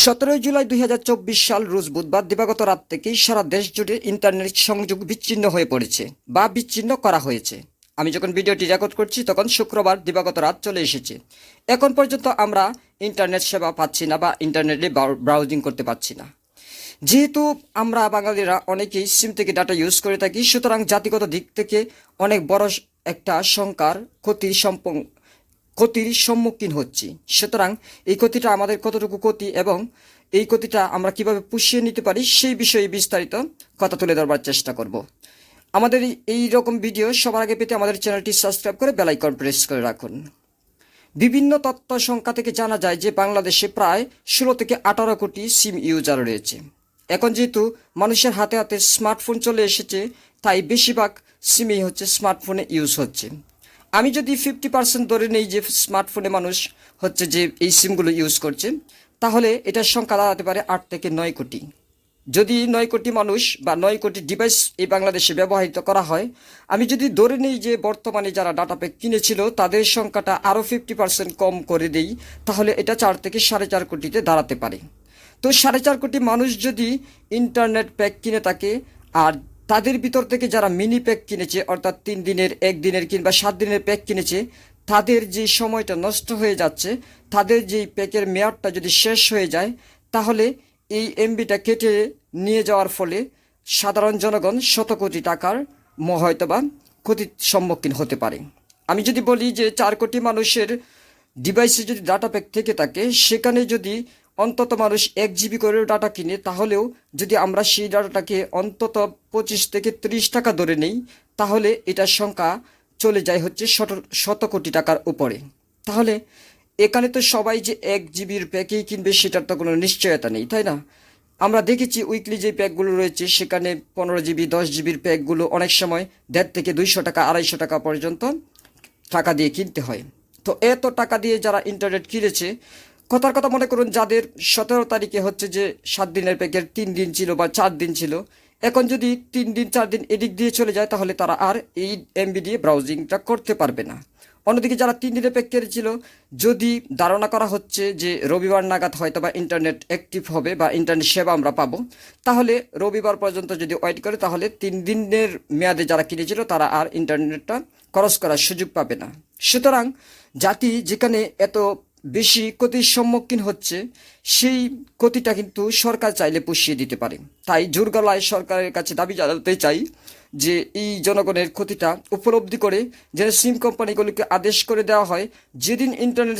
17 জুলাই 2024 সাল রোজ বুধবার দিবাগত রাত থেকেই সারা দেশ জুড়ে ইন্টারনেট সংযোগ বিচ্ছিন্ন হয়ে পড়েছে বা বিচ্ছিন্ন করা হয়েছে। আমি যখন ভিডিওটি রেকর্ড করছি তখন শুক্রবার দিবাগত রাত চলে এসেছে। এখন পর্যন্ত আমরা ইন্টারনেট সেবা পাচ্ছি না বা ইন্টারনেটে ব্রাউজিং করতে পারছি না। যেহেতু আমরা বাঙালিরা অনেকেই সিম থেকে ডাটা ইউজ করে থাকি, সুতরাং জাতিগত দিক থেকে অনেক বড় একটা সংখ্যার ক্ষতির সম্মুখীন হচ্ছি। সুতরাং এই ক্ষতিটা আমাদের কতটুকু ক্ষতি এবং এই ক্ষতিটা আমরা কিভাবে পুষিয়ে নিতে পারি সেই বিষয়ে বিস্তারিত কথা তুলে ধরবার চেষ্টা করব। আমাদের এই রকম ভিডিও সবার আগে পেতে আমাদের চ্যানেলটি সাবস্ক্রাইব করে বেল আইকন প্রেস করে রাখুন। বিভিন্ন তথ্য সংখ্যা থেকে জানা যায় যে বাংলাদেশে প্রায় 16 থেকে 18 কোটি সিম ইউজার রয়েছে। এখন যেহেতু মানুষের হাতে হাতে স্মার্টফোন চলে এসেছে, তাই বেশিরভাগ সিমই স্মার্টফোনে ইউজ হচ্ছে। আমি যদি 50% ধরে নেই যে স্মার্টফোনে মানুষ যে এই সিমগুলো ইউজ করছে, তাহলে এটার সংখ্যা দাঁড়াতে পারে 8 থেকে 9 কোটি। যদি 9 কোটি মানুষ বা 9 কোটি ডিভাইস এই বাংলাদেশে ব্যবহৃত করা হয়, আমি যদি ধরে নিই যে বর্তমানে যারা ডাটা প্যাক কিনেছিল তাদের সংখ্যাটা আরও 50% কম করে দেই, তাহলে এটা 4 থেকে 4.5 কোটিতে দাঁড়াতে পারে। তো 4.5 কোটি মানুষ যদি ইন্টারনেট প্যাক কিনে থাকে, আর তাদের ভিতর থেকে যারা মিনি প্যাক কিনেছে, অর্থাৎ 3 দিনের, 1 দিনের কিংবা 7 দিনের প্যাক কিনেছে, তাদের যে সময়টা নষ্ট হয়ে যাচ্ছে, তাদের যেই প্যাকের মেয়াদটা যদি শেষ হয়ে যায়, তাহলে এই এমবিটা কেটে নিয়ে যাওয়ার ফলে সাধারণ জনগণ শত কোটি টাকার হয়তোবা ক্ষতির সম্মুখীন হতে পারে। আমি যদি বলি যে 4 কোটি মানুষের ডিভাইসে যদি ডাটা প্যাক থেকে থাকে, সেখানে যদি অন্তত মানুষ 1 জিবি করে ডাটা কিনে, তাহলেও যদি আমরা সেই ডাটাটাকে অন্তত 25 থেকে 30 টাকা ধরে নেই, তাহলে এটার সংখ্যা চলে যায় শত কোটি টাকার উপরে। তাহলে এখানে তো সবাই যে 1 জিবির প্যাকেই কিনবে সেটার তো কোনো নিশ্চয়তা নেই, তাই না? আমরা দেখেছি উইকলি যে প্যাকগুলো রয়েছে, সেখানে 15 জিবি 10 জিবির প্যাকগুলো অনেক সময় 150 থেকে 200 টাকা 250 টাকা পর্যন্ত টাকা দিয়ে কিনতে হয়। তো এত টাকা দিয়ে যারা ইন্টারনেট কিনেছে, কথার কথা মনে করুন যাদের 17 তারিখে যে 7 দিনের প্যাকের 3 দিন ছিল বা 4 দিন ছিল, এখন যদি 3 দিন 4 দিন এদিক দিয়ে চলে যায়, তাহলে তারা আর এই এমবি দিয়ে ব্রাউজিংটা করতে পারবে না। অন্যদিকে যারা 3 দিনের প্যাক কেটেছিল, যদি ধারণা করা হচ্ছে যে রবিবার নাগাদ হয়তো বা ইন্টারনেট অ্যাক্টিভ হবে বা ইন্টারনেট সেবা আমরা পাবো, তাহলে রবিবার পর্যন্ত যদি ওয়েট করে, তাহলে 3 দিনের মেয়াদে যারা কিনেছিল তারা আর ইন্টারনেটটা খরচ করার সুযোগ পাবে না। সুতরাং জাতি যেখানে এত বেশি ক্ষতির সম্মুখীন হচ্ছে, সেই ক্ষতিটা কিন্তু সরকার চাইলে পুষিয়ে দিতে পারে। তাই জোর গলায় সরকারের কাছে দাবি জানাতে চাই যে এই জনগণের ক্ষতিটা উপলব্ধি করে যেন সিম কোম্পানিগুলিকে আদেশ করে দেওয়া হয়, যেদিন ইন্টারনেট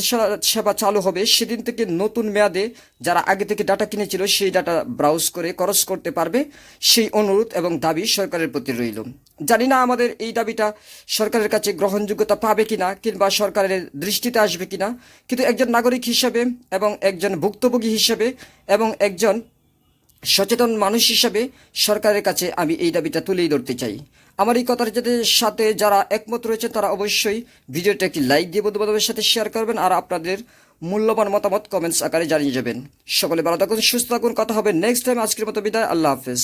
সেবা চালু হবে সেদিন থেকে নতুন মেয়াদে যারা আগে থেকে ডাটা কিনেছিল সেই ডাটা ব্রাউজ করে খরচ করতে পারবে। সেই অনুরোধ এবং দাবি সরকারের প্রতি রইল। জানি না আমাদের এই দাবিটা সরকারের কাছে গ্রহণযোগ্যতা পাবে কিনা কিংবা সরকারের দৃষ্টিতে আসবে কিনা, কিন্তু একজন নাগরিক হিসাবে এবং একজন ভুক্তভোগী হিসাবে এবং একজন সচেতন মানুষ হিসাবে সরকারের কাছে আমি এই দাবিটা তুলেই ধরতে চাই। আমার এই কথার সাথে যারা একমত রয়েছে তারা অবশ্যই ভিডিওটা একটি লাইক দিয়ে বন্ধু-বান্ধবের সাথে শেয়ার করবেন, আর আপনাদের মূল্যবান মতামত কমেন্টস আকারে জানিয়ে যাবেন। সকলে ভালো থাকুন, সুস্থ থাকুন, কথা হবে নেক্সট টাইম। আজকের মতো বিদায়, আল্লাহ হাফেজ।